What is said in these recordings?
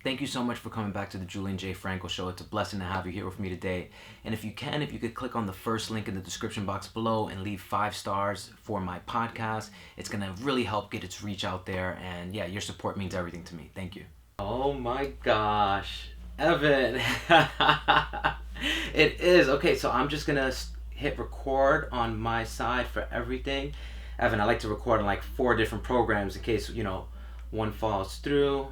Thank you so much for coming back to the Julian J. Franco Show. It's a blessing to have you here with me today. And if you could click on the first link in the description box below and leave 5 stars for my podcast. It's going to really help get its reach out there. And yeah, your support means everything to me. Thank you. Oh my gosh. Evan. It is. Okay, so I'm just going to hit record on my side for everything. Evan, I like to record on like 4 different programs in case, one falls through.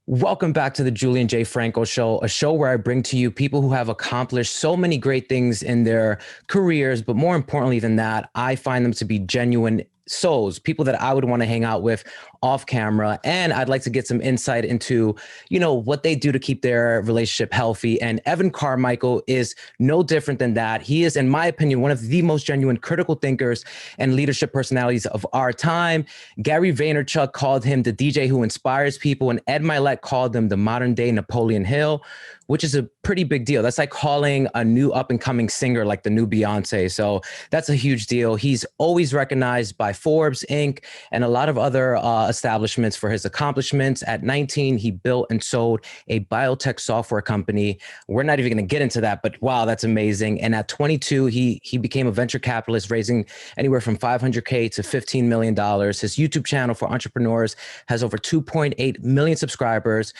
Welcome back to the Julian J. Franco Show, a show where I bring to you people who have accomplished so many great things in their careers, but more importantly than that, I find them to be genuine souls, people that I would want to hang out with off camera. And I'd like to get some insight into, what they do to keep their relationship healthy. And Evan Carmichael is no different than that. He is, in my opinion, one of the most genuine critical thinkers and leadership personalities of our time. Gary Vaynerchuk called him the DJ who inspires people, and Ed Milet called him the modern day Napoleon Hill, which is a pretty big deal. That's like calling a new up and coming singer like the new Beyonce. So that's a huge deal. He's always recognized by Forbes, Inc., and a lot of other establishments for his accomplishments. At 19, he built and sold a biotech software company. We're not even going to get into that, but wow, that's amazing. And at 22, he became a venture capitalist, raising anywhere from $500K to $15 million. His YouTube channel for entrepreneurs has over 2.8 million subscribers,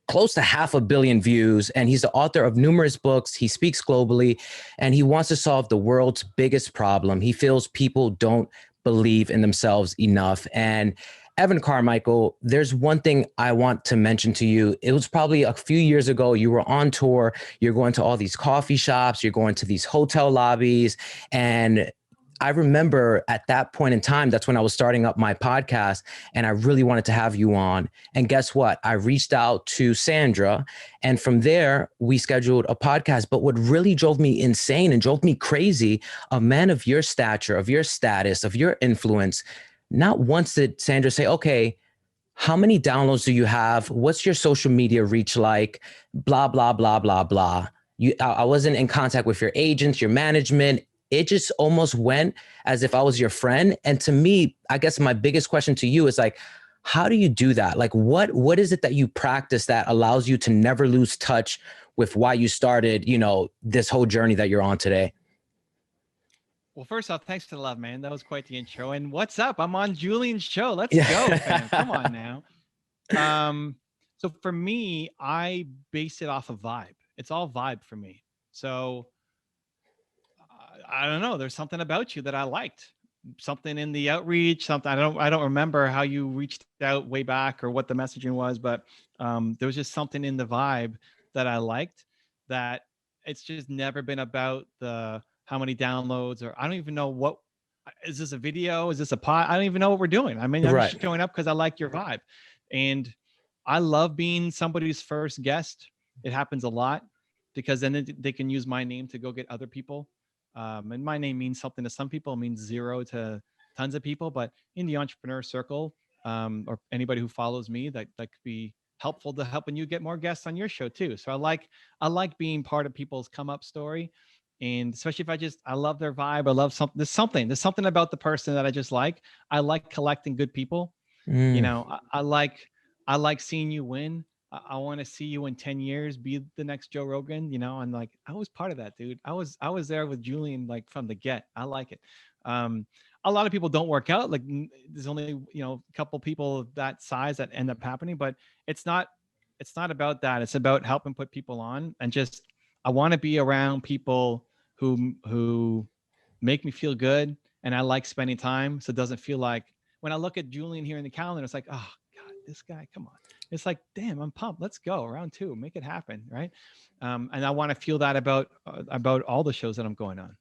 close to 500 million views, and he's the author of numerous books. He speaks globally, and he wants to solve the world's biggest problem. He feels people don't believe in themselves enough. And Evan Carmichael, there's one thing I want to mention to you. It was probably a few years ago. You were on tour. You're going to all these coffee shops. You're going to these hotel lobbies. And I remember at that point in time, that's when I was starting up my podcast, and I really wanted to have you on. And guess what? I reached out to Sandra, and from there, we scheduled a podcast. But what really drove me insane and drove me crazy, a man of your stature, of your status, of your influence, not once did Sandra say, okay, how many downloads do you have? What's your social media reach like? Blah, blah, blah, blah, blah. I wasn't in contact with your agents, your management. It just almost went as if I was your friend. And to me, I guess my biggest question to you is like, how do you do that? Like, what is it that you practice that allows you to never lose touch with why you started, this whole journey that you're on today? Well, first off, thanks for the love, man. That was quite the intro. And what's up? I'm on Julian's show. Let's go, fam. Come on now. So for me, I base it off of vibe. It's all vibe for me. So I don't know. There's something about you that I liked. Something in the outreach. Something I don't remember how you reached out way back or what the messaging was, but there was just something in the vibe that I liked. That it's just never been about the how many downloads, or I don't even know what is this a video? Is this a pod? I don't even know what we're doing. I mean, I'm Right. just showing up because I like your vibe. And I love being somebody's first guest. It happens a lot because then they can use my name to go get other people. And my name means something to some people, it means zero to tons of people. But in the entrepreneur circle, or anybody who follows me, that could be helpful to helping you get more guests on your show too. So I like being part of people's come up story. And especially if I love their vibe. I love something. There's something about the person that I just like. I like collecting good people. Mm. I like seeing you win. I want to see you in 10 years be the next Joe Rogan, and like I was part of that, dude. I was there with Julian like from the get. I like it. Um a lot of people don't work out. Like there's only, a couple people of that size that end up happening, but it's not about that. It's about helping put people on, and just I want to be around people who make me feel good, and I like spending time. So it doesn't feel like when I look at Julian here in the calendar, it's like, oh God, this guy, come on. It's like, damn, I'm pumped. Let's go round two, make it happen, right? And I want to feel that about all the shows that I'm going on.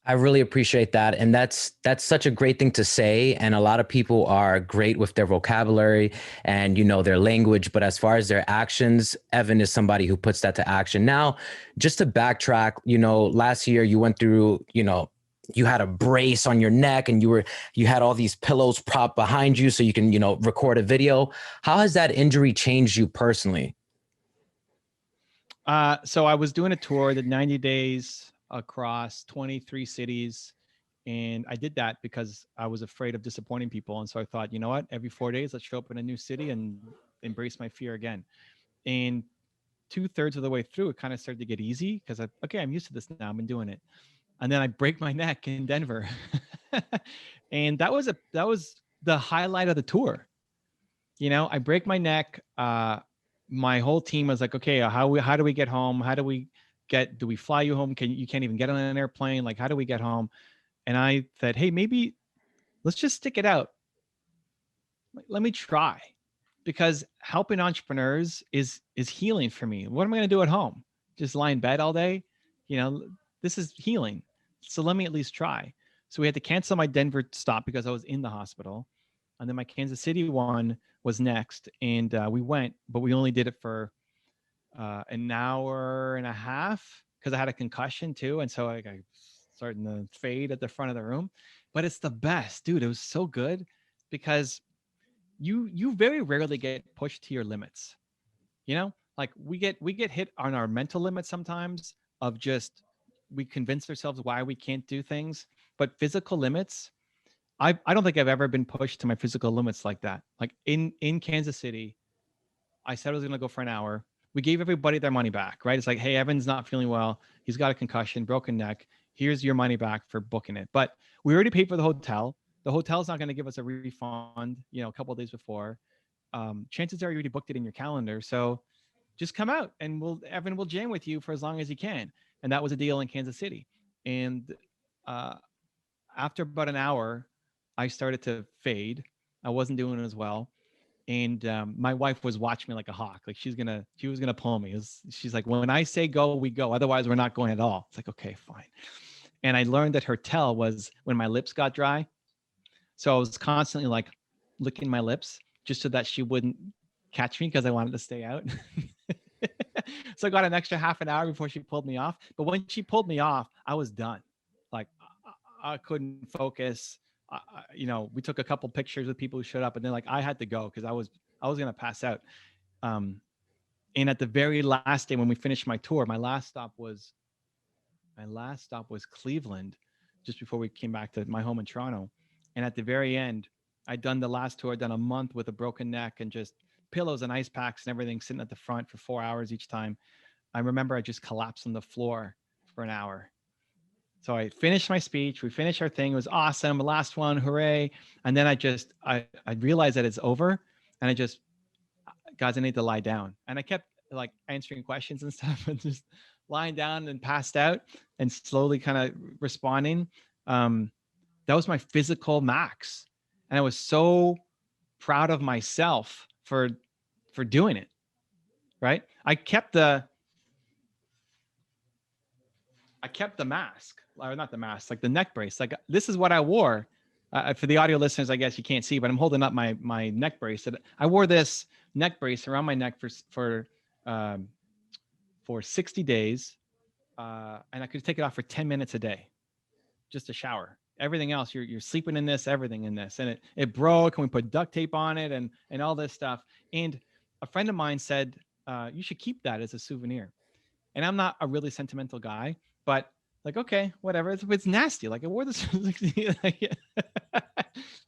I really appreciate that. And that's such a great thing to say. And a lot of people are great with their vocabulary and, their language. But as far as their actions, Evan is somebody who puts that to action. Now, just to backtrack, last year you went through, you had a brace on your neck and you had all these pillows propped behind you so you can, record a video. How has that injury changed you personally? So I was doing a tour, the 90 days across 23 cities. And I did that because I was afraid of disappointing people. And so I thought, you know what, every 4 days, let's show up in a new city and embrace my fear again. And 2/3 of the way through, it kind of started to get easy because okay, I'm used to this now. I've been doing it. And then I break my neck in Denver. And that was the highlight of the tour. I break my neck. My whole team was like, okay, how do we get home? Do we fly you home? You can't even get on an airplane. Like, how do we get home? And I said, hey, maybe let's just stick it out. Let me try, because helping entrepreneurs is healing for me. What am I going to do at home? Just lie in bed all day? You know, this is healing. So let me at least try. So we had to cancel my Denver stop because I was in the hospital. And then my Kansas City one was next. And we went, but we only did it for an hour and a half because I had a concussion too. And so I starting to fade at the front of the room. But it's the best, dude. It was so good because you very rarely get pushed to your limits. Like we get hit on our mental limits sometimes, of just we convince ourselves why we can't do things. But physical limits, I don't think I've ever been pushed to my physical limits like that. Like in Kansas City, I said I was going to go for an hour. We gave everybody their money back, right? It's like, hey, Evan's not feeling well. He's got a concussion, broken neck. Here's your money back for booking it. But we already paid for the hotel. The hotel's not going to give us a refund, a couple of days before. Chances are you already booked it in your calendar. So just come out and Evan will jam with you for as long as he can. And that was a deal in Kansas City. And uh, after about an hour, I started to fade. I wasn't doing as well. And my wife was watching me like a hawk. Like she was gonna pull me. She's like, when I say go, we go. Otherwise, we're not going at all. It's like, okay, fine. And I learned that her tell was when my lips got dry. So I was constantly like licking my lips just so that she wouldn't catch me because I wanted to stay out. So I got an extra half an hour before she pulled me off. But when she pulled me off, I was done. Like I couldn't focus. We took a couple pictures with people who showed up, and then like I had to go because I was gonna pass out. Um, and at the very last day when we finished my tour, my last stop was Cleveland, just before we came back to my home in Toronto. And at the very end, I'd done the last tour, done a month with a broken neck and just pillows and ice packs and everything sitting at the front for 4 hours each time. I remember I just collapsed on the floor for an hour. So I finished my speech. We finished our thing. It was awesome. The last one, hooray! And then I realized that it's over, and I just, guys, I need to lie down. And I kept like answering questions and stuff, and just lying down and passed out and slowly kind of responding. Um, that was my physical max, and I was so proud of myself for doing it. Right? I kept the mask, or not the mask, like the neck brace. Like this is what I wore. For the audio listeners, I guess you can't see, but I'm holding up my neck brace. I wore this neck brace around my neck um, for 60 days, and I could take it off for 10 minutes a day, just a shower. Everything else, you're sleeping in this, everything in this, and it broke. And we put duct tape on it, and all this stuff. And a friend of mine said, you should keep that as a souvenir. And I'm not a really sentimental guy, but like, okay, whatever. It's nasty. Like I wore this, like, it's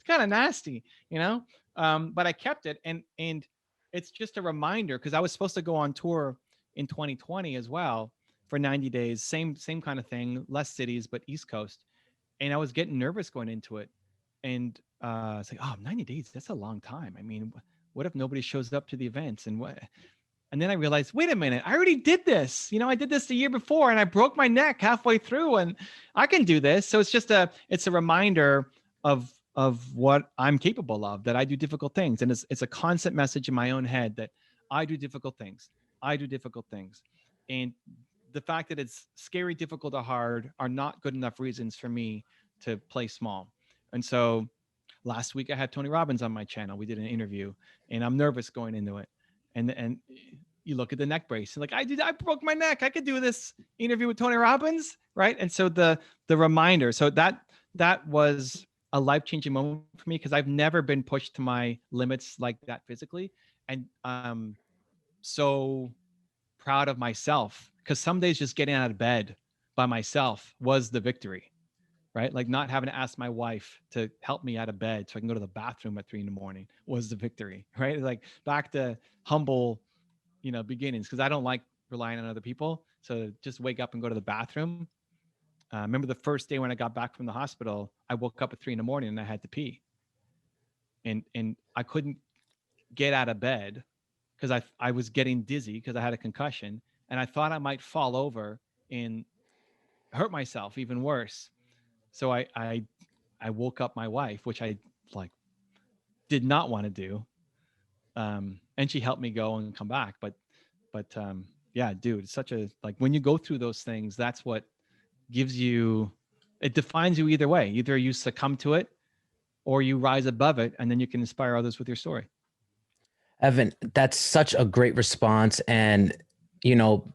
kind of nasty, you know. But I kept it, and it's just a reminder because I was supposed to go on tour in 2020 as well for 90 days. Same kind of thing, less cities, but East Coast. And I was getting nervous going into it, and it's like, oh, 90 days, that's a long time. I mean, what if nobody shows up to the events, and what? And then I realized, wait a minute, I already did this. I did this the year before and I broke my neck halfway through, and I can do this. So it's a reminder of what I'm capable of, that I do difficult things. And it's a constant message in my own head that I do difficult things. I do difficult things. And the fact that it's scary, difficult, or hard are not good enough reasons for me to play small. And so last week I had Tony Robbins on my channel. We did an interview, and I'm nervous going into it. And you look at the neck brace, and like I broke my neck. I could do this interview with Tony Robbins, right? And so the reminder, so that was a life-changing moment for me because I've never been pushed to my limits like that physically. And so proud of myself because some days just getting out of bed by myself was the victory, right? Like not having to ask my wife to help me out of bed so I can go to the bathroom at 3 a.m. was the victory, right? Like back to humble, beginnings, because I don't like relying on other people. So just wake up and go to the bathroom. Remember the first day when I got back from the hospital, I woke up at 3 a.m. and I had to pee, and I couldn't get out of bed because I was getting dizzy because I had a concussion, and I thought I might fall over and hurt myself even worse. So I woke up my wife, which I like did not want to do, and she helped me go and come back. But yeah, dude, it's such a like when you go through those things, that's what gives you, it defines you either way. Either you succumb to it or you rise above it, and then you can inspire others with your story. Evan, that's such a great response. And,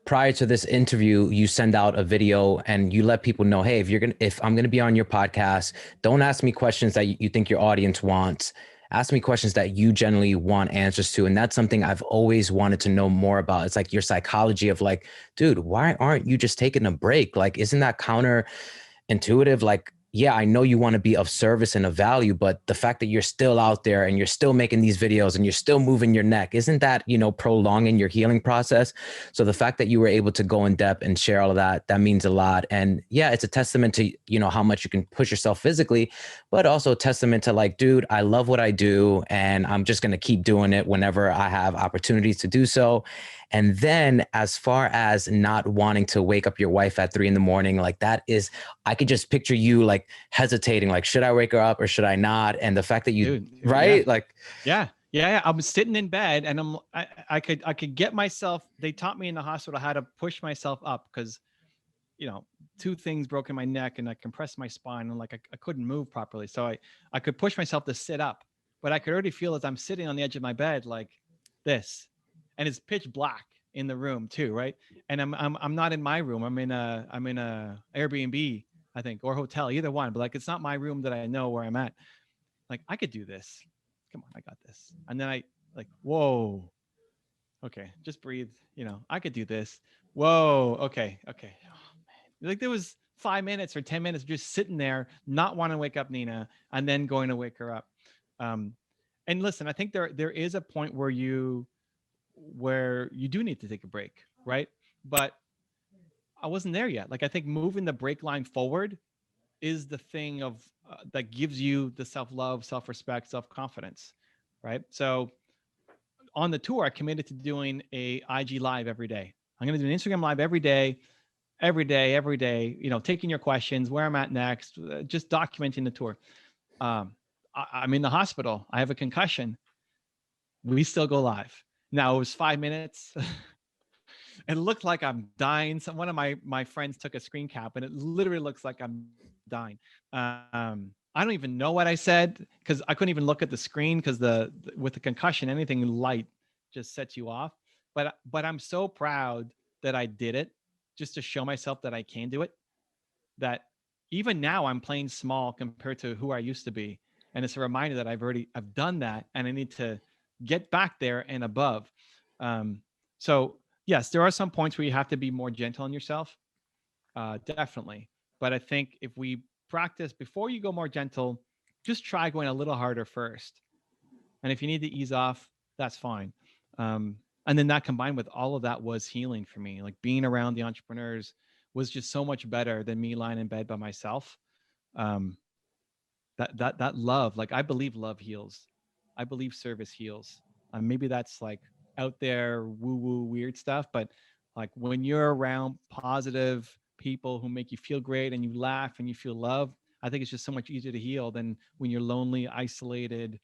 prior to this interview, you send out a video and you let people know, hey, if I'm going to be on your podcast, don't ask me questions that you think your audience wants. Ask me questions that you generally want answers to. And that's something I've always wanted to know more about. It's like your psychology of like, dude, why aren't you just taking a break? Like, isn't that counterintuitive? Like, yeah, I know you want to be of service and of value, but the fact that you're still out there and you're still making these videos and you're still moving your neck, isn't that, prolonging your healing process? So the fact that you were able to go in depth and share all of that, that means a lot. And yeah, it's a testament to, how much you can push yourself physically, but also a testament to like, dude, I love what I do and I'm just going to keep doing it whenever I have opportunities to do so. And then as far as not wanting to wake up your wife at 3 a.m, like that is, I could just picture you like hesitating, like, should I wake her up or should I not? And the fact that you, Dude, right? yeah. Like, yeah. I'm sitting in bed and I could get myself, they taught me in the hospital how to push myself up because, two things broke in my neck and I compressed my spine and like I couldn't move properly. So I could push myself to sit up, but I could already feel as I'm sitting on the edge of my bed like this, and it's pitch black in the room too, right? And I'm not in my room. I'm in a Airbnb, I think, or hotel, either one. But like it's not my room that I know where I'm at. Like I could do this. Come on, I got this. And then I like, whoa, okay, just breathe. I could do this. Whoa, okay. Oh, man. Like there was 5 minutes or 10 minutes just sitting there, not wanting to wake up Nina, and then going to wake her up. Um, and listen, I think there is a point where you do need to take a break, right? But I wasn't there yet. Like I think moving the break line forward is the thing of that gives you the self-love, self-respect, self-confidence, right? So on the tour, I committed to doing a IG live every day. I'm going to do an Instagram live every day, taking your questions, where I'm at next, just documenting the tour. I'm in the hospital. I have a concussion. We still go live. Now it was 5 minutes. It looked like I'm dying. One of my friends took a screen cap and it literally looks like I'm dying. I don't even know what I said because I couldn't even look at the screen because with the concussion, anything light just sets you off. But I'm so proud that I did it just to show myself that I can do it. That even now I'm playing small compared to who I used to be. And it's a reminder that I've done that and I need to get back there and above. So yes, there are some points where you have to be more gentle on yourself. Definitely. But I think if we practice before you go more gentle, just try going a little harder first. And if you need to ease off, that's fine. And then that combined with all of that was healing for me. Like being around the entrepreneurs was just so much better than me lying in bed by myself. Um, that love, like I believe love heals. I believe service heals. Maybe that's like out there woo woo weird stuff, but like when you're around positive people who make you feel great and you laugh and you feel love, I think it's just so much easier to heal than when you're lonely, isolated,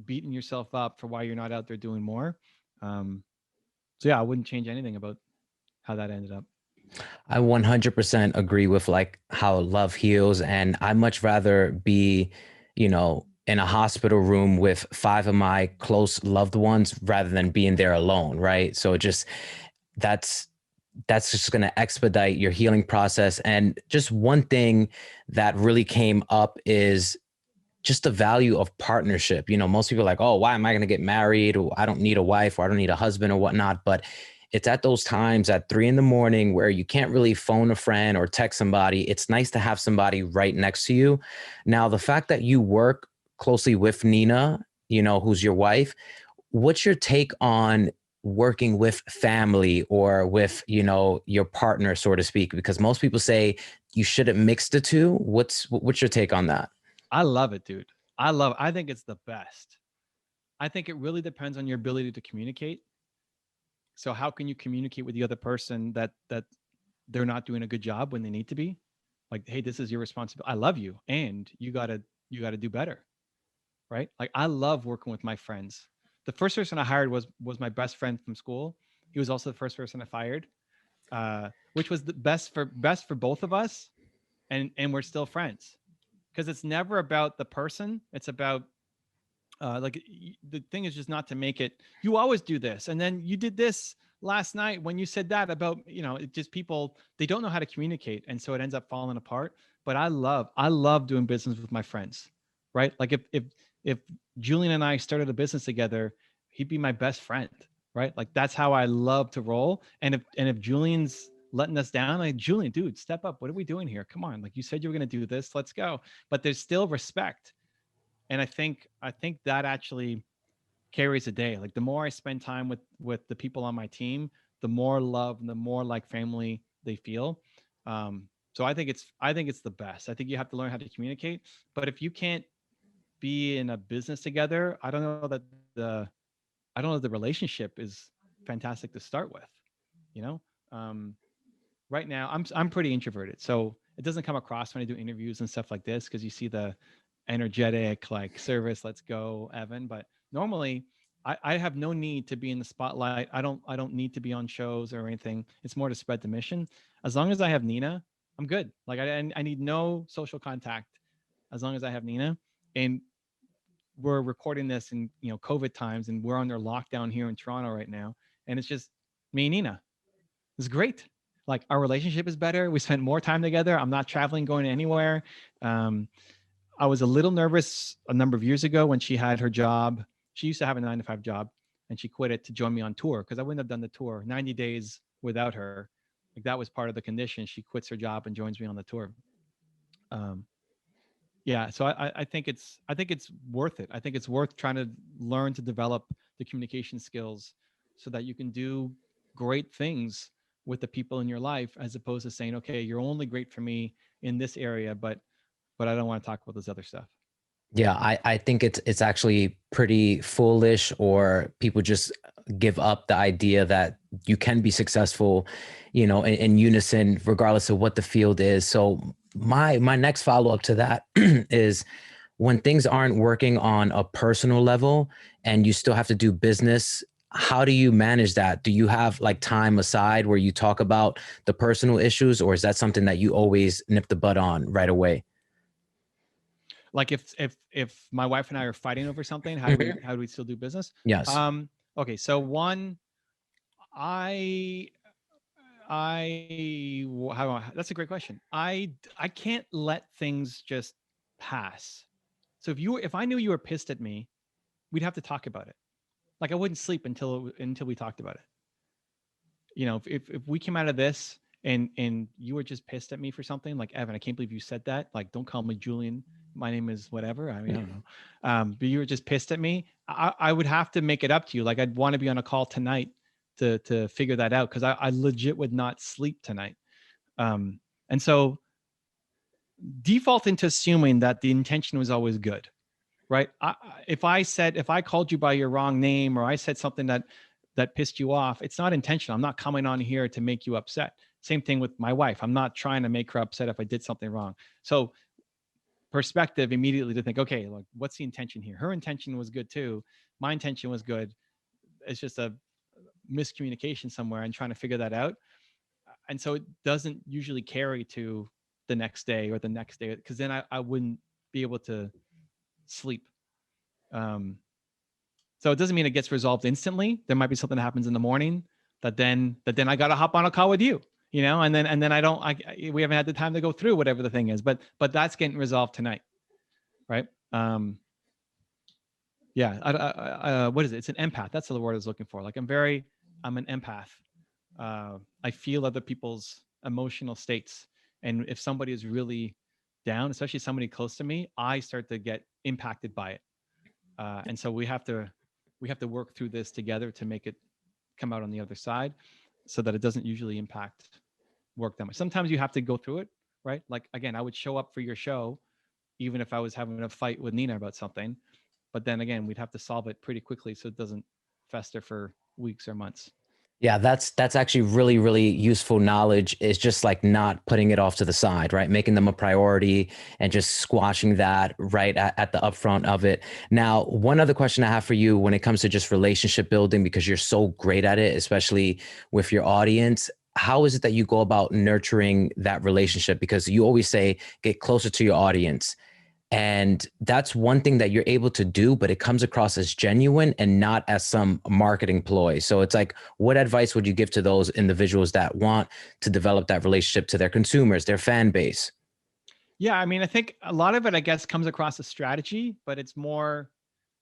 beating yourself up for why you're not out there doing more. So yeah, I wouldn't change anything about how that ended up. I 100% agree with like how love heals. And I much rather be, in a hospital room with 5 of my close loved ones rather than being there alone. Right. So that's just going to expedite your healing process. And just one thing that really came up is just the value of partnership. Most people are like, oh, why am I going to get married? I don't need a wife or I don't need a husband or whatnot. But it's at those times at 3 a.m. where you can't really phone a friend or text somebody. It's nice to have somebody right next to you. Now, the fact that you work closely with Nina, who's your wife, what's your take on working with family or with, you know, your partner, so to speak? Because most people say you shouldn't mix the two. What's your take on that? I love it, dude. I think it's the best. I think it really depends on your ability to communicate. So how can you communicate with the other person that they're not doing a good job when they need to be? Like, hey, this is your responsibility. I love you, and you gotta do better, right? Like, I love working with my friends. The first person I hired was my best friend from school. He was also the first person I fired, which was the best for both of us, and we're still friends because it's never about the person. It's about the thing is just not to make it, you always do this and then you did this last night when you said that about, it just, people, they don't know how to communicate, and so it ends up falling apart. But I love doing business with my friends, right? Like, if Julian and I started a business together, he'd be my best friend, right? Like, that's how I love to roll. And if Julian's letting us down, like, Julian, dude, step up, what are we doing here? Come on, like, you said you were going to do this, let's go. But there's still respect. And I think that actually carries a day. Like, the more I spend time with the people on my team, the more love and the more like family they feel. So I think it's the best. I think you have to learn how to communicate. But if you can't be in a business together, I don't know if the relationship is fantastic to start with. You know, um, right now I'm pretty introverted, so it doesn't come across when I do interviews and stuff like this, because you see the energetic, like, service, let's go, Evan. But normally I have no need to be in the spotlight. I don't need to be on shows or anything. It's more to spread the mission. As long as I have Nina, I'm good. Like, I need no social contact as long as I have Nina. And we're recording this in, COVID times, and we're under lockdown here in Toronto right now, and it's just me and Nina. It's great. Like, our relationship is better. We spent more time together. I'm not traveling, going anywhere. Um, I was a little nervous a number of years ago when she had her job. She used to have a 9 to 5 job, and she quit it to join me on tour, because I wouldn't have done the tour 90 days without her. Like, that was part of the condition. She quits her job and joins me on the tour. Um, yeah, so I think it's worth it. I think it's worth trying to learn to develop the communication skills so that you can do great things with the people in your life, as opposed to saying, okay, you're only great for me in this area, but I don't want to talk about this other stuff. Yeah, I think it's actually pretty foolish, or people just give up the idea that you can be successful, you know, in unison, regardless of what the field is. So my next follow up to that is, when things aren't working on a personal level and you still have to do business, how do you manage that? Do you have like time aside where you talk about the personal issues, or is that something that you always nip the bud on right away? Like, if my wife and I are fighting over something, how do we Mhm. how do we still do business? Yes. Okay, so one, I that's a great question. I can't let things just pass. So if I knew you were pissed at me, we'd have to talk about it. Like, I wouldn't sleep until we talked about it. If we came out of this and you were just pissed at me for something, like, Evan, I can't believe you said that. Like, don't call me Julian. My name is whatever. I mean, I don't know. But you were just pissed at me. I would have to make it up to you. Like, I'd want to be on a call tonight to figure that out, because I legit would not sleep tonight. And so, default into assuming that the intention was always good, right? If I called you by your wrong name, or I said something that pissed you off, it's not intentional. I'm not coming on here to make you upset. Same thing with my wife. I'm not trying to make her upset if I did something wrong. So, perspective immediately to think, okay, like, what's the intention here? Her intention was good too. My intention was good. It's just a miscommunication somewhere, and trying to figure that out. And so it doesn't usually carry to the next day or the next day, because then I wouldn't be able to sleep. Um, so it doesn't mean it gets resolved instantly. There might be something that happens in the morning that then I got to hop on a call with you, and then we haven't had the time to go through whatever the thing is, but that's getting resolved tonight, right? Yeah. What is it? It's an empath. That's the word I was looking for. Like, I'm an empath. I feel other people's emotional states, and if somebody is really down, especially somebody close to me, I start to get impacted by it. And so we have to work through this together to make it come out on the other side, so that it doesn't usually impact work that much. Sometimes you have to go through it, right? Like again, I would show up for your show even if I was having a fight with Nina about something, but then again, we'd have to solve it pretty quickly so it doesn't fester for weeks or months. Yeah, that's actually really, really useful knowledge. Is just like not putting it off to the side, right? Making them a priority and just squashing that right at the upfront of it. Now, one other question I have for you when it comes to just relationship building, because you're so great at it, especially with your audience. How is it that you go about nurturing that relationship? Because you always say get closer to your audience. And that's one thing that you're able to do, but it comes across as genuine and not as some marketing ploy. So it's like, what advice would you give to those individuals that want to develop that relationship to their consumers, their fan base? Yeah, I mean, I think a lot of it, I guess, comes across as strategy, but it's more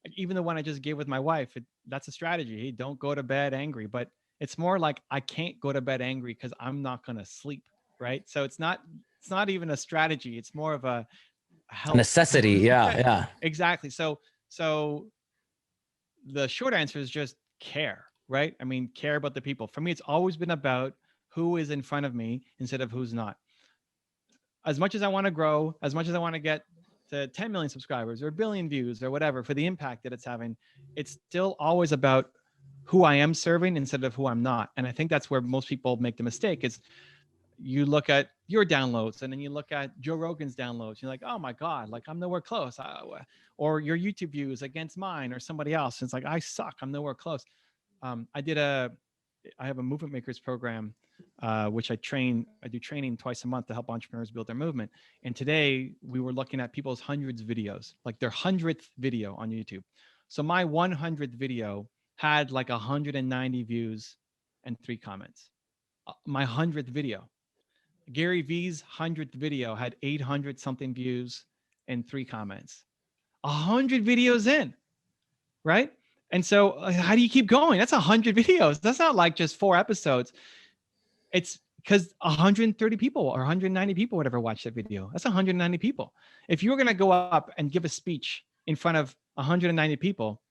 like even the one I just gave with my wife. That's a strategy. Hey, don't go to bed angry, but it's more like I can't go to bed angry because I'm not going to sleep, right? So it's not even a strategy. It's more of a It's a help. necessity. Yeah, yeah. Exactly. So the short answer is just care, right? I mean, care about the people. For me, it's always been about who is in front of me instead of who's not. As much as I want to grow, as much as I want to get to 10 million subscribers or a billion views or whatever for the impact that it's having, it's still always about who I am serving instead of who I'm not. And I think that's where most people make the mistake is you look at your downloads and then you look at Joe Rogan's downloads. You're like, oh my God, like I'm nowhere close. Or your YouTube views against mine or somebody else. It's like, I suck. I'm nowhere close. I have a movement makers program, which I do training twice a month to help entrepreneurs build their movement. And today we were looking at people's hundreds videos, like their 100th video on YouTube. So my 100th video had like 190 views and 3 comments. My 100th video. Gary V's 100th video had 800 something views and 3 comments. 100 videos in, right? And so, how do you keep going? That's 100 videos. That's not like just 4 episodes. It's because 130 people or 190 people, whatever, watched that video. That's 190 people. If you were going to go up and give a speech in front of 190 people,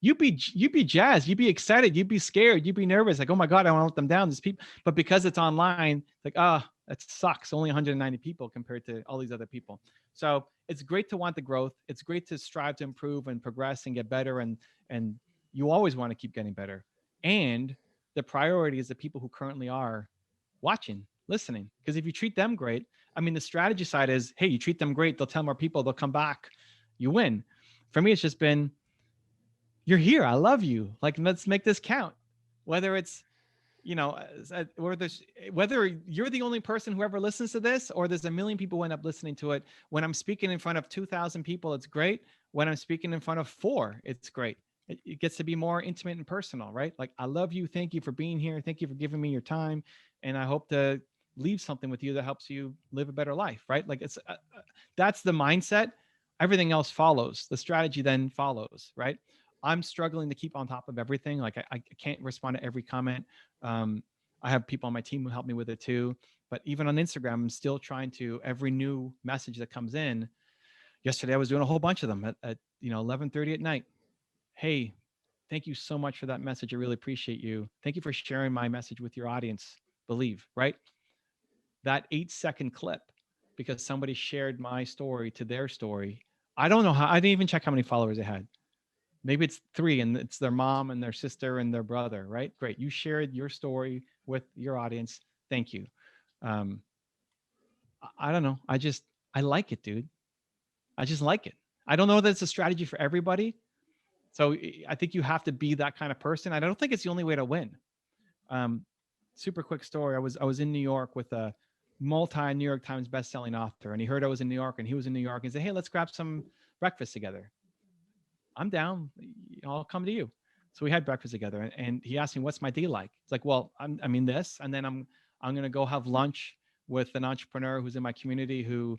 you'd be jazzed, you'd be excited, you'd be scared, you'd be nervous, like, oh my God, I want to let them down. These people, but because it's online, like, that sucks. Only 190 people compared to all these other people. So it's great to want the growth. It's great to strive to improve and progress and get better. And you always want to keep getting better. And the priority is the people who currently are watching, listening. Because if you treat them great, I mean, the strategy side is, hey, you treat them great, they'll tell more people, they'll come back, you win. For me, it's just been, you're here, I love you, like let's make this count. Whether it's, whether you're the only person who ever listens to this or there's a million people who end up listening to it. When I'm speaking in front of 2,000 people, it's great. When I'm speaking in front of 4, it's great. It gets to be more intimate and personal, right? Like, I love you, thank you for being here, thank you for giving me your time, and I hope to leave something with you that helps you live a better life, right? Like, it's that's the mindset. Everything else follows. The strategy then follows, right? I'm struggling to keep on top of everything. Like, I can't respond to every comment. um, I have people on my team who help me with it too. But even on Instagram, I'm still trying to, every new message that comes in. Yesterday, I was doing a whole bunch of them at 11:30 at night. Hey, thank you so much for that message. I really appreciate you. Thank you for sharing my message with your audience. Believe, right? That 8-second clip, because somebody shared my story to their story. I don't know how, I didn't even check how many followers it had. Maybe it's 3 and it's their mom and their sister and their brother, right? Great. You shared your story with your audience. Thank you. Um, I don't know. I like it, dude. I just like it. I don't know that it's a strategy for everybody. So I think you have to be that kind of person. I don't think it's the only way to win. Um, Super quick story. I was in New York with a multi New York Times best-selling author, and he heard I was in New York, and he was in New York, and said, "Hey, let's grab some breakfast together." I'm down. I'll come to you. So we had breakfast together, and he asked me, "What's my day like?" It's like, well, I mean this, and then I'm gonna go have lunch with an entrepreneur who's in my community who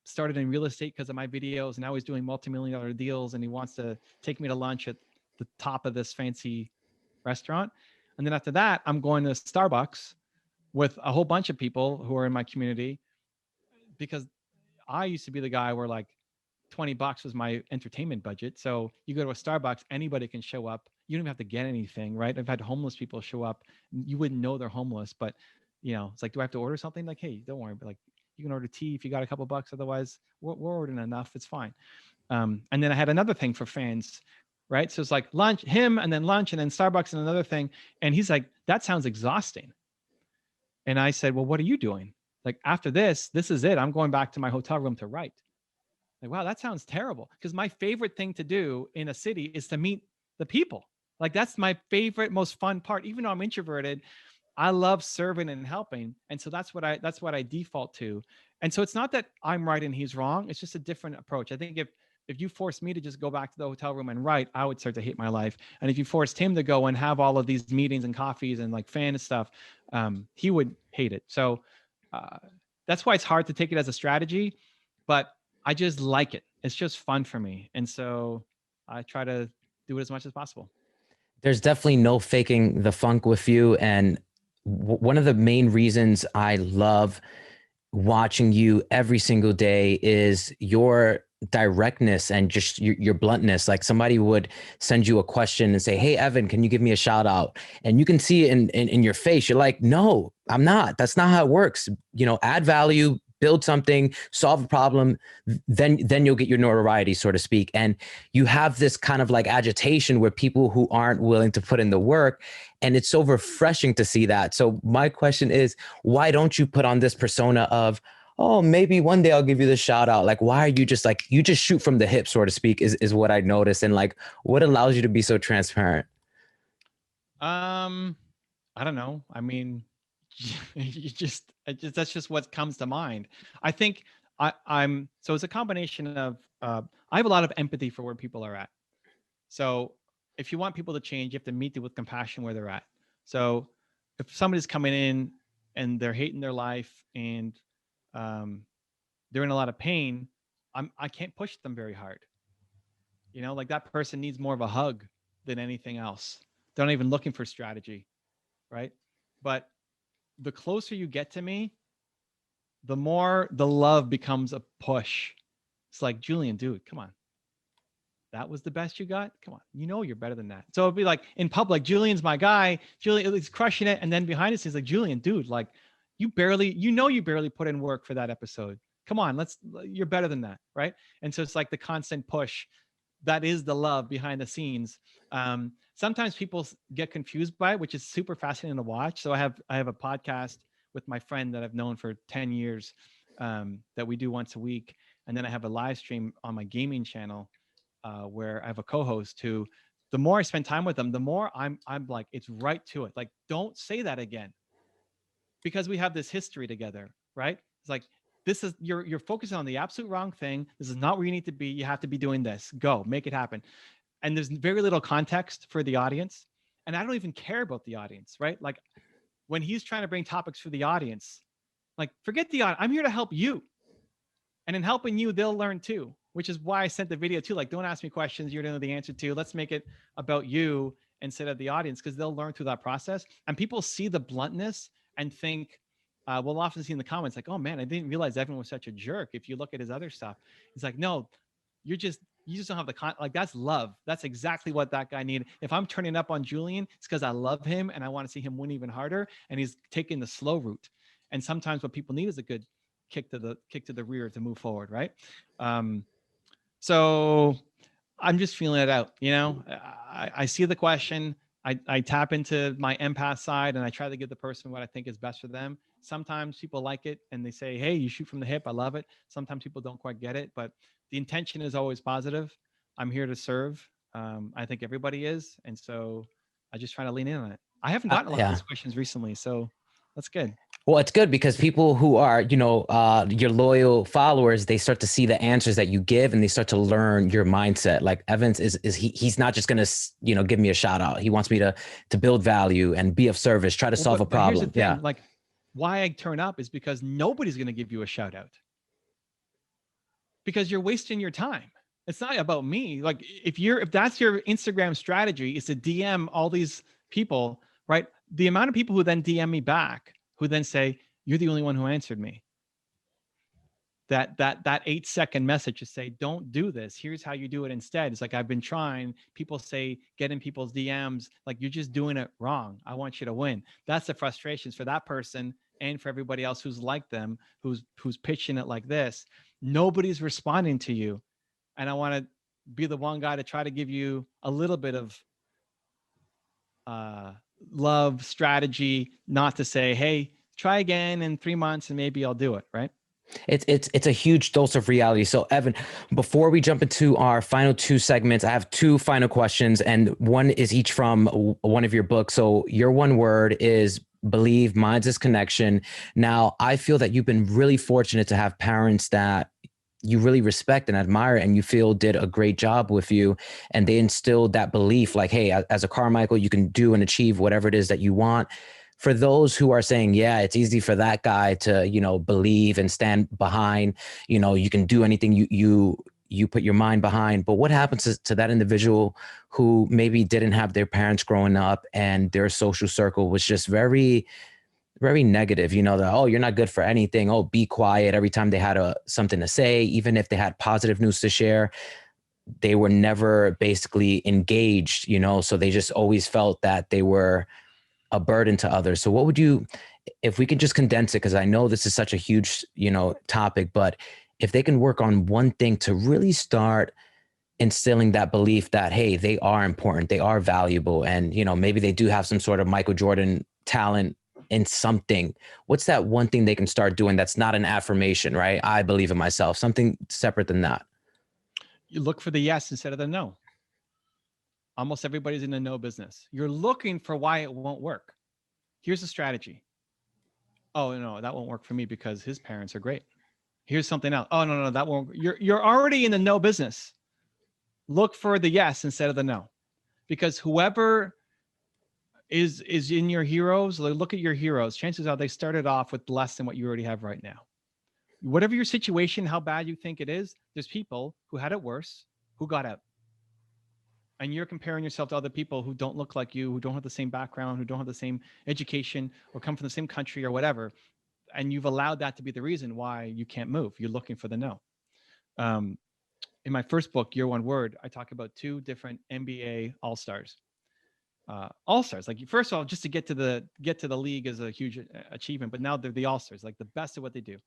started in real estate because of my videos, and now he's doing multi-million-dollar deals, and he wants to take me to lunch at the top of this fancy restaurant. And then after that, I'm going to Starbucks with a whole bunch of people who are in my community, because I used to be the guy where like $20 was my entertainment budget. So you go to a Starbucks, anybody can show up. you don't even have to get anything, right? I've had homeless people show up. You wouldn't know they're homeless, but it's like, do I have to order something? Like, hey, don't worry, but like, you can order tea if you got a couple bucks. Otherwise, we're ordering enough. It's fine. And then I had another thing for fans, right? So it's like lunch, him, and then lunch, and then Starbucks, and another thing. And he's like, that sounds exhausting. And I said, well, what are you doing? Like, after this is it. I'm going back to my hotel room to write. Like, wow, that sounds terrible. Because my favorite thing to do in a city is to meet the people. Like, that's my favorite, most fun part. Even though I'm introverted, I love serving and helping. And so that's what I default to. And so it's not that I'm right and he's wrong. It's just a different approach. I think if you forced me to just go back to the hotel room and write, I would start to hate my life. And if you forced him to go and have all of these meetings and coffees and like fan stuff, he would hate it. So uh, that's why it's hard to take it as a strategy, but I just like it. It's just fun for me. And so I try to do it as much as possible. There's definitely no faking the funk with you. And one of the main reasons I love watching you every single day is your directness and just your bluntness. Like somebody would send you a question and say, hey, Evan, can you give me a shout out? And you can see it in your face. You're like, no, I'm not. That's not how it works. Add value, build something, solve a problem, then you'll get your notoriety, so to speak. And you have this kind of like agitation where people who aren't willing to put in the work, and it's so refreshing to see that. So my question is, why don't you put on this persona of, oh, maybe one day I'll give you the shout out? Like, why are you just like, you just shoot from the hip, so to speak, is what I noticed. And like, what allows you to be so transparent? I don't know. I mean, that's just what comes to mind. I think I'm so it's a combination of I have a lot of empathy for where people are at. So if you want people to change, you have to meet them with compassion where they're at. So if somebody's coming in and they're hating their life and um, they're in a lot of pain, I can't push them very hard. Like that person needs more of a hug than anything else. They're not even looking for strategy, right? But the closer you get to me, the more the love becomes a push. It's like, Julian, dude, come on. That was the best you got? Come on. You're better than that. So it'd be like in public, Julian's my guy. Julian is crushing it. And then behind the scenes, like, Julian, dude, like you barely put in work for that episode. Come on, you're better than that. Right. And so it's like the constant push. That is the love behind the scenes. Sometimes people get confused by it, which is super fascinating to watch. So I have a podcast with my friend that I've known for 10 years that we do once a week. And then I have a live stream on my gaming channel where I have a co-host who, the more I spend time with them, the more I'm like, it's right to it. Like, don't say that again, because we have this history together, right? It's like, this is you're focusing on the absolute wrong thing. This is not where you need to be. You have to be doing this. Go make it happen. And there's very little context for the audience, and I don't even care about the audience, right? Like when he's trying to bring topics for the audience, like forget the audience. I'm here to help you, and in helping you, they'll learn too. Which is why I sent the video too. Like, don't ask me questions you don't know the answer to. Let's make it about you instead of the audience, because they'll learn through that process. And people see the bluntness and think, we'll often see in the comments like, "Oh man, I didn't realize Evan was such a jerk." If you look at his other stuff, it's like, no, you just don't have the like that's love. That's exactly what that guy needed. If I'm turning up on Julian, it's because I love him and I want to see him win even harder. And he's taking the slow route. And sometimes what people need is a good kick to the rear to move forward, right? So I'm just feeling it out. I see the question. I tap into my empath side and I try to give the person what I think is best for them. Sometimes people like it and they say, hey, you shoot from the hip. I love it. Sometimes people don't quite get it, but the intention is always positive. I'm here to serve. I think everybody is. And so I just try to lean in on it. I haven't gotten a lot of Yeah. these questions recently, so that's good. Well, it's good because people who are, your loyal followers, they start to see the answers that you give and they start to learn your mindset. Like Evans he's not just going to, give me a shout out. He wants me to build value and be of service, try to Well, solve a but here's the problem. thing, Yeah. like why I turn up is because nobody's going to give you a shout out, because you're wasting your time. It's not about me. Like if that's your Instagram strategy is to DM all these people, right? The amount of people who then DM me back, who then say, you're the only one who answered me. that 8-second message to say, don't do this. Here's how you do it instead. It's like, I've been trying. People say, get in people's DMs, like, you're just doing it wrong. I want you to win. That's the frustrations for that person and for everybody else who's like them, who's pitching it like this. Nobody's responding to you. And I want to be the one guy to try to give you a little bit of love, strategy, not to say, hey, try again in 3 months and maybe I'll do it, right? It's a huge dose of reality. So Evan, before we jump into our final two segments, I have two final questions, and one is each from one of your books. So your one word is believe, mine's is connection. Now, I feel that you've been really fortunate to have parents that you really respect and admire and you feel did a great job with you, and they instilled that belief like, hey, as a Carmichael, you can do and achieve whatever it is that you want. For those who are saying, yeah, it's easy for that guy to, believe and stand behind, you can do anything you put your mind behind. But what happens to that individual who maybe didn't have their parents growing up and their social circle was just very, very negative, that, oh, you're not good for anything. Oh, be quiet. Every time they had something to say, even if they had positive news to share, they were never basically engaged, so they just always felt that they were a burden to others. So what would you, if we could just condense it, because I know this is such a huge, topic, but if they can work on one thing to really start instilling that belief that, hey, they are important, they are valuable, and, maybe they do have some sort of Michael Jordan talent in something, what's that one thing they can start doing that's not an affirmation, right? I believe in myself, something separate than that. You look for the yes instead of the no. Almost everybody's in the no business. You're looking for why it won't work. Here's a strategy. Oh, no, that won't work for me because his parents are great. Here's something else. Oh, no, that won't. You're already in the no business. Look for the yes instead of the no, because whoever is in your heroes, look at your heroes. Chances are they started off with less than what you already have right now. Whatever your situation, how bad you think it is, there's people who had it worse, who got out. And you're comparing yourself to other people who don't look like you, who don't have the same background, who don't have the same education, or come from the same country or whatever. And you've allowed that to be the reason why you can't move. You're looking for the no. In my first book, Your One Word, I talk about 2 different NBA All-Stars. All-Stars, like, first of all, just to get to the league is a huge achievement, but now they're the All-Stars, like the best at what they do.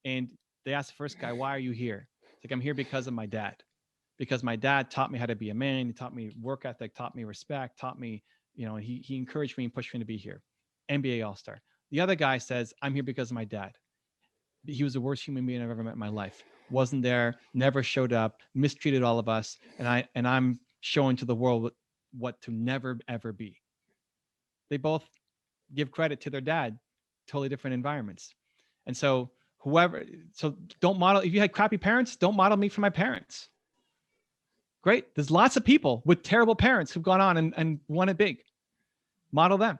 And they asked the first guy, why are you here? It's like, I'm here because of my dad. Because my dad taught me how to be a man. He taught me work ethic, taught me respect, taught me, he encouraged me and pushed me to be here. NBA All-Star. The other guy says, I'm here because of my dad. He was the worst human being I've ever met in my life. Wasn't there, never showed up, mistreated all of us. And I'm showing to the world what to never, ever be. They both give credit to their dad, totally different environments. And so don't model, if you had crappy parents, don't model me for my parents. Great. There's lots of people with terrible parents who've gone on and won it big. Model them.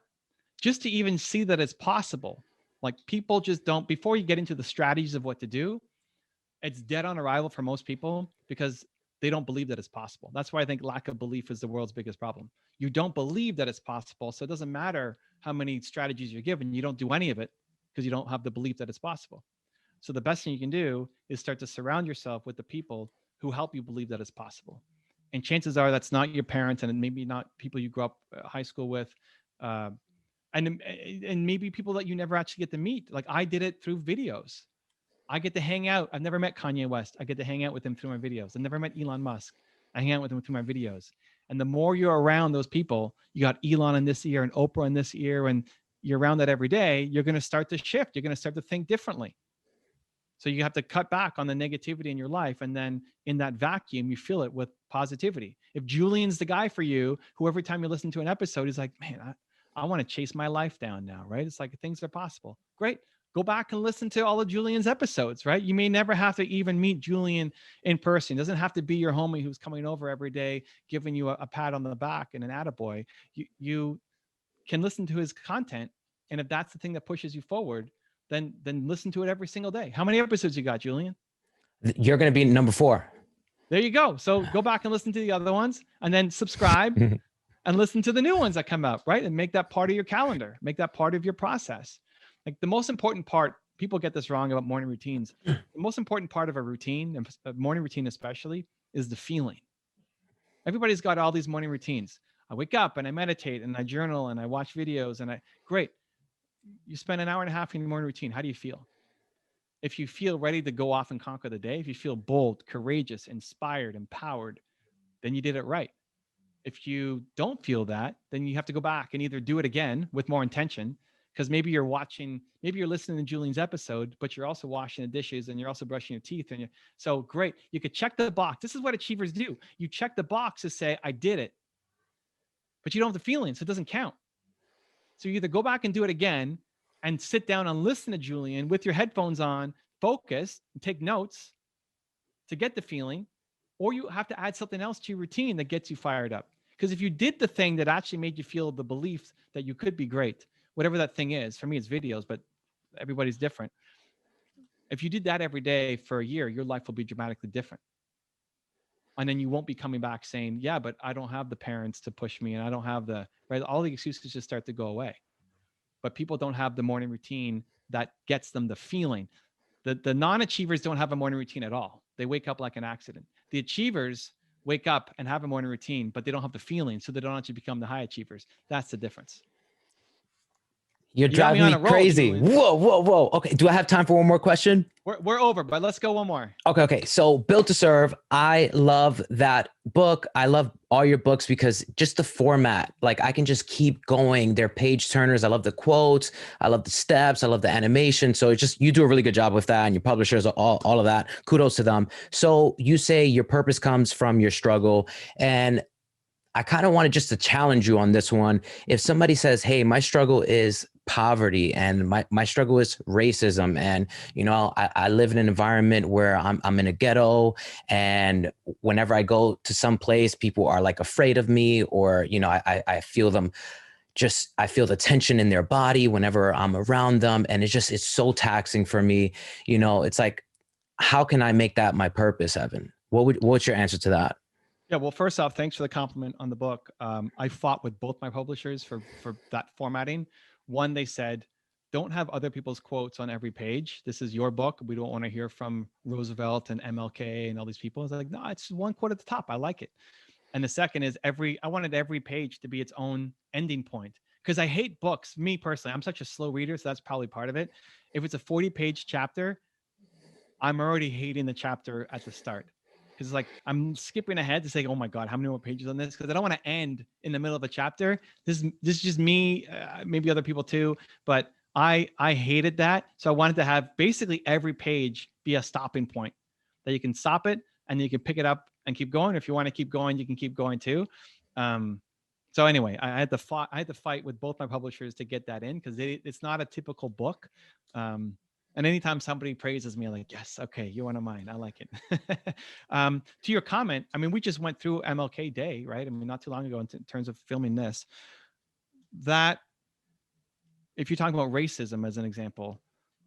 Just to even see that it's possible. Like, people just don't, before you get into the strategies of what to do, it's dead on arrival for most people because they don't believe that it's possible. That's why I think lack of belief is the world's biggest problem. You don't believe that it's possible. So it doesn't matter how many strategies you're given. You don't do any of it because you don't have the belief that it's possible. So the best thing you can do is start to surround yourself with the people who help you believe that it's possible. And chances are that's not your parents, and maybe not people you grew up high school with, and maybe people that you never actually get to meet. Like, I did it through videos. I get to hang out. I've never met Kanye West. I get to hang out with him through my videos. I never met Elon Musk. I hang out with him through my videos. And the more you're around those people, you got Elon in this ear and Oprah in this ear, and you're around that every day, you're going to start to shift. You're going to start to think differently. So you have to cut back on the negativity in your life. And then in that vacuum, you fill it with positivity. If Julian's the guy for you, who every time you listen to an episode is like, man, I want to chase my life down now, right? It's like, things are possible. Great. Go back and listen to all of Julian's episodes, right? You may never have to even meet Julian in person. It doesn't have to be your homie who's coming over every day, giving you a pat on the back and an attaboy. You can listen to his content. And if that's the thing that pushes you forward, then listen to it every single day. How many episodes you got, Julian? You're going to be number 4. There you go. So go back and listen to the other ones, and then subscribe and listen to the new ones that come out, right? And make that part of your calendar, make that part of your process. Like, the most important part people get this wrong about morning routines. The most important part of a routine, and a morning routine especially, is the feeling. Everybody's got all these morning routines. I wake up and I meditate and I journal and I watch videos and great. You spend an hour and a half in your morning routine. How do you feel? If you feel ready to go off and conquer the day, if you feel bold, courageous, inspired, empowered, then you did it right. If you don't feel that, then you have to go back and either do it again with more intention, because maybe you're listening to Julian's episode, but you're also washing the dishes and you're also brushing your teeth. So great. You could check the box. This is what achievers do. You check the box to say, I did it, but you don't have the feeling, so it doesn't count. So you either go back and do it again and sit down and listen to Julian with your headphones on, focus, and take notes to get the feeling, or you have to add something else to your routine that gets you fired up. Because if you did the thing that actually made you feel the belief that you could be great, whatever that thing is, for me, it's videos, but everybody's different. If you did that every day for a year, your life will be dramatically different. And then you won't be coming back saying, yeah, but I don't have the parents to push me and I don't have right? All the excuses just start to go away. But people don't have the morning routine that gets them the feeling. The non-achievers don't have a morning routine at all. They wake up like an accident. The achievers wake up and have a morning routine, but they don't have the feeling, so they don't actually become the high achievers. That's the difference. You're You got me driving on me a roll, crazy. Julian. Whoa, whoa, whoa. Okay, do I have time for one more question? We're over, but let's go one more. Okay. So Built to Serve, I love that book. I love all your books because just the format, like I can just keep going. They're page turners. I love the quotes. I love the steps. I love the animation. So it's just, you do a really good job with that, and your publishers, all of that. Kudos to them. So you say your purpose comes from your struggle, and I kind of wanted just to challenge you on this one. If somebody says, hey, my struggle is poverty and my struggle is racism, and I live in an environment where I'm in a ghetto, and whenever I go to some place, people are like afraid of me, or I feel them, just I feel the tension in their body whenever I'm around them, and it's so taxing for me. It's like, how can I make that my purpose, Evan? What's your answer to that? Yeah, well, first off, thanks for the compliment on the book. I fought with both my publishers for that formatting. One, they said, don't have other people's quotes on every page. This is your book. We don't want to hear from Roosevelt and MLK and all these people. It's like, no, it's one quote at the top. I like it. And the second is I wanted every page to be its own ending point, because I hate books. Me personally, I'm such a slow reader, so that's probably part of it. If it's a 40-page chapter, I'm already hating the chapter at the start, because it's like I'm skipping ahead to say, oh my God, how many more pages on this? Because I don't want to end in the middle of a chapter. This is just me, maybe other people too, but I hated that. So I wanted to have basically every page be a stopping point that you can stop it and you can pick it up and keep going. If you want to keep going, you can keep going too. So anyway, I had to fight with both my publishers to get that in, because it's not a typical book. And anytime somebody praises me, I'm like, yes, okay, you're one of mine. I like it. To your comment, I mean, we just went through MLK Day, right? I mean, not too long ago in terms of filming this. That, if you're talking about racism as an example,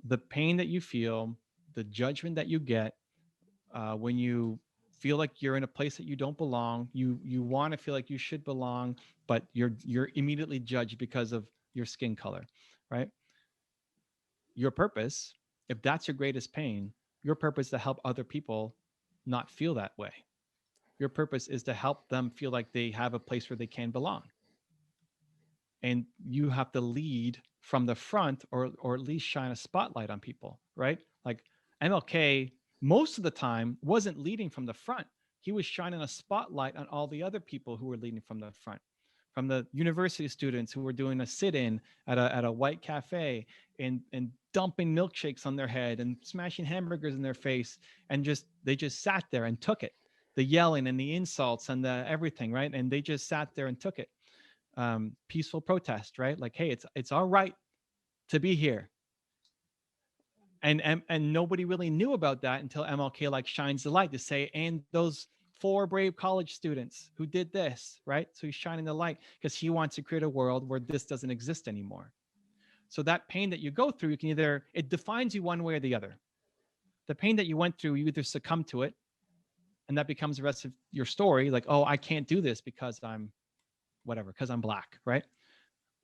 the pain that you feel, the judgment that you get when you feel like you're in a place that you don't belong, you want to feel like you should belong, but you're immediately judged because of your skin color, right? Your purpose, if that's your greatest pain, your purpose is to help other people not feel that way. Your purpose is to help them feel like they have a place where they can belong. And you have to lead from the front, or at least shine a spotlight on people, right? Like MLK, most of the time, wasn't leading from the front. He was shining a spotlight on all the other people who were leading from the front, from the university students who were doing a sit-in at a white cafe and dumping milkshakes on their head and smashing hamburgers in their face, and they just sat there and took it, the yelling and the insults and the everything, right? And they just sat there and took it. Peaceful protest, right? Like, hey, it's all right to be here. And nobody really knew about that until MLK like shines the light to say, and those 4 brave college students who did this, right? So he's shining the light because he wants to create a world where this doesn't exist anymore. So that pain that you go through, you can it defines you one way or the other. The pain that you went through, you either succumb to it, and that becomes the rest of your story. Like, oh, I can't do this because I'm whatever, because I'm black, right?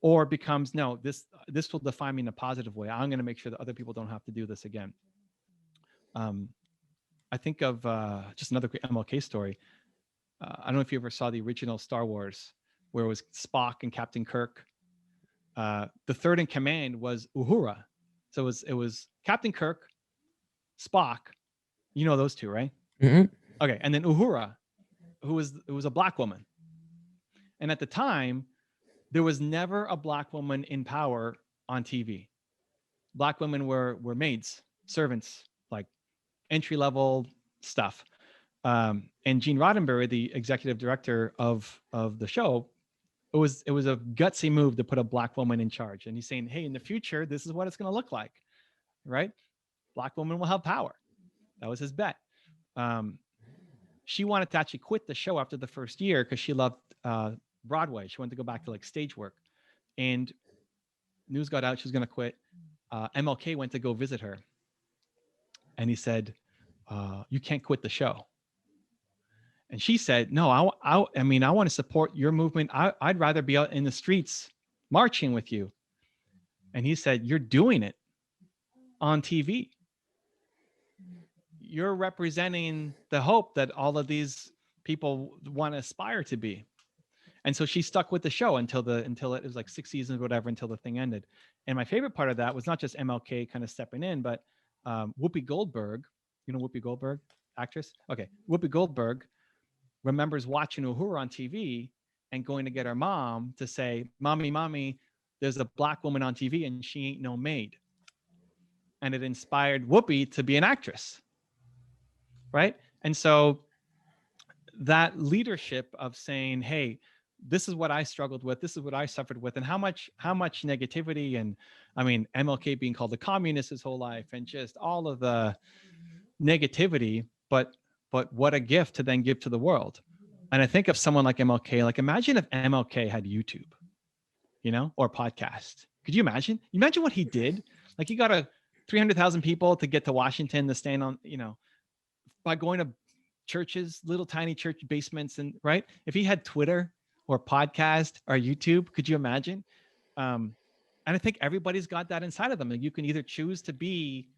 or it becomes, no, this will define me in a positive way. I'm going to make sure that other people don't have to do this again. I think of just another quick MLK story. I don't know if you ever saw the original Star Wars, where it was Spock and Captain Kirk. The third in command was Uhura. So it was Captain Kirk, Spock. You know those two, right? Mm-hmm. Okay, and then Uhura, who was a black woman. And at the time, there was never a black woman in power on TV. Black women were maids, servants, like entry level stuff. And Gene Roddenberry, the executive director of the show, it was a gutsy move to put a black woman in charge. And he's saying, hey, in the future, this is what it's going to look like, right? Black women will have power. That was his bet. She wanted to actually quit the show after the first year because she loved Broadway. She wanted to go back to like stage work. And news got out she was going to quit. MLK went to go visit her. And he said, you can't quit the show. And she said, no, I mean, I want to support your movement. I'd rather be out in the streets marching with you. And he said, you're doing it on TV. You're representing the hope that all of these people want to aspire to be. And so she stuck with the show until it was like 6 seasons or whatever, until the thing ended. And my favorite part of that was not just MLK kind of stepping in, but Whoopi Goldberg, you know Whoopi Goldberg, actress? Okay, Whoopi Goldberg remembers watching Uhura on TV and going to get her mom to say, mommy, there's a black woman on TV and she ain't no maid. And it inspired Whoopi to be an actress, right? And so that leadership of saying, hey, this is what I struggled with, this is what I suffered with, and how much negativity, and I mean, MLK being called a communist his whole life, and just all of the negativity, but what a gift to then give to the world. And I think of someone like MLK, like imagine if MLK had YouTube, you know, or podcast. Could you imagine? Imagine what he did. Like he got 300,000 people to get to Washington to stand on, you know, by going to churches, little tiny church basements, and right. If he had Twitter or podcast or YouTube, could you imagine? And I think everybody's got that inside of them. You can either choose to be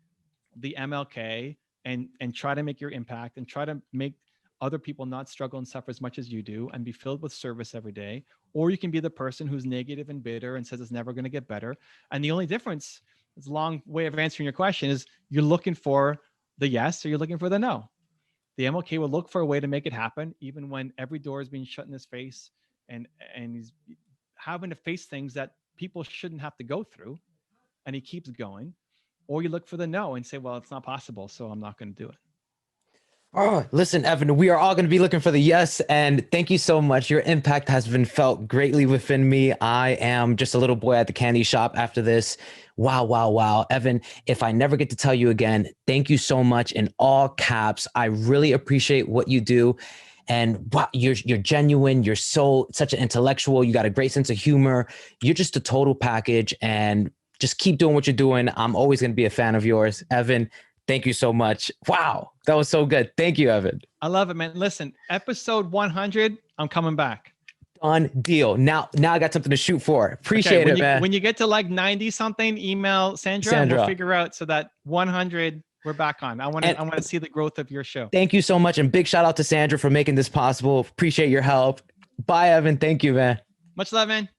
the MLK and try to make your impact and try to make other people not struggle and suffer as much as you do and be filled with service every day. Or you can be the person who's negative and bitter and says it's never going to get better. And the only difference, it's a long way of answering your question, is you're looking for the yes or you're looking for the no. The MLK will look for a way to make it happen, even when every door is being shut in his face and he's having to face things that people shouldn't have to go through. And he keeps going. Or you look for the no and say, well, it's not possible, so I'm not going to do it. Oh, listen, Evan, we are all going to be looking for the yes. And thank you so much. Your impact has been felt greatly within me. I am just a little boy at the candy shop after this. Wow, wow, wow. Evan, if I never get to tell you again, thank you so much in all caps. I really appreciate what you do. And wow, you're genuine. You're such an intellectual. You got a great sense of humor. You're just a total package, and just keep doing what you're doing. I'm always going to be a fan of yours. Evan, thank you so much. Wow, that was so good. Thank you, Evan. I love it, man. Listen, episode 100, I'm coming back. Done deal. Now I got something to shoot for. Appreciate it, man. When you get to like 90 something, email Sandra. And we'll figure out so that 100 we're back on. I want to see the growth of your show. Thank you so much, and big shout out to Sandra for making this possible. Appreciate your help. Bye, Evan. Thank you, man. Much love, man.